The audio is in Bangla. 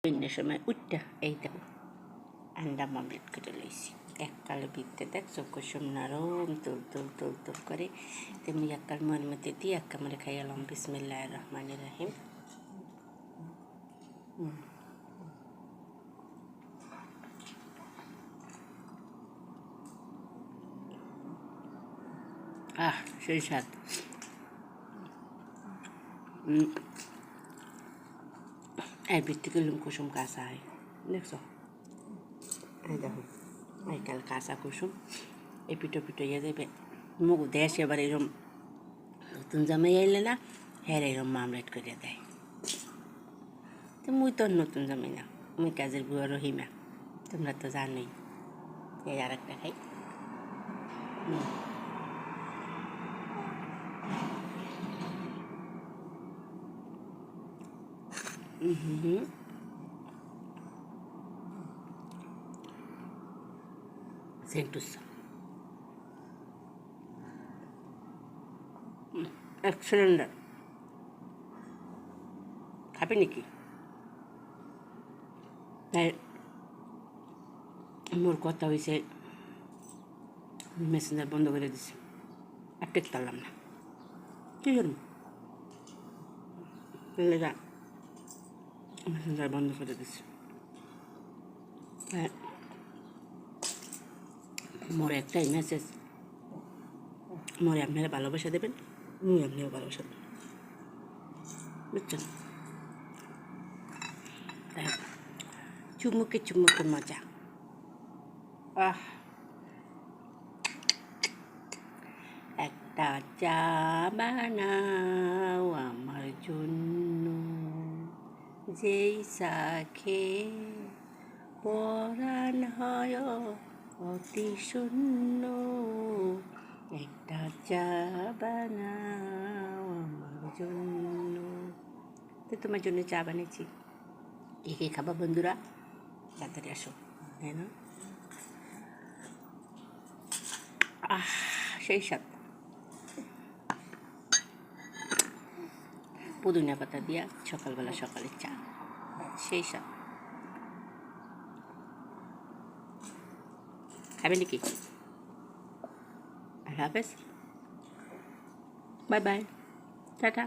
বিভিন্ন সময় উঠটা এই দেখো আন্ডা মামলেট করে লইছি এককালে ভিতরে দেখ চকুসুম নরম তুল তুল তুল তুল করে তেমনি এককাল মনের মধ্যে দিয়ে এক কামড়ে খাইয়ালাম বিসমিল্লাহির রহমানির রহিম। সেই স্বাদ। এর ভিত্তি করলাম কুসুম কাঁচা হয় দেখছো, এই দেখো এইকাল কাঁচা কুসুম এই পিঠো পিঠো ইয়ে দেবে মুখ দেশ এবার এরম নতুন জামাই আইলে না হ্যাঁ এরম মামলেট করে দেয়। তো মুই তো নতুন জামাই না, মুই কাজের বুয়া রহিমা, তোমরা তো জানোই। এই আর একটা খাই। সেন্টুস এক সিলিন্ডার খাবি নাকি? মোর কথা হয়েছে মেসেঞ্জার বন্ধ করে দিছি, আর টেক পারলাম না, কী করুন মেসেঞ্জার বন্ধ করে দিছি। মোর একটাই মেসেজ, মোরে আপনারা ভালোবাসা দেবেন, মুই আপনিও ভালোবাসা দেবেন, বুঝছেন? চুমুকে চুমুকে মজা। একটা চা বানাও আমার জন্য, যেই চা খেয়ে পরাণ হয় অতি শূন্য। একটা চা বানাও আমার জন্য। তো তোমার জন্য চা বানিয়েছি, কে কে খাবা বন্ধুরা? তাড়াতাড়ি আসো, তাই না? সেই স্বাদ। পুদিনা পাতা দিয়া সকালবেলা সকালের চা, সেই স্বাদ। খাবে নাকি? আল্লাহ হাফেজ, বাই বাই, টাটা।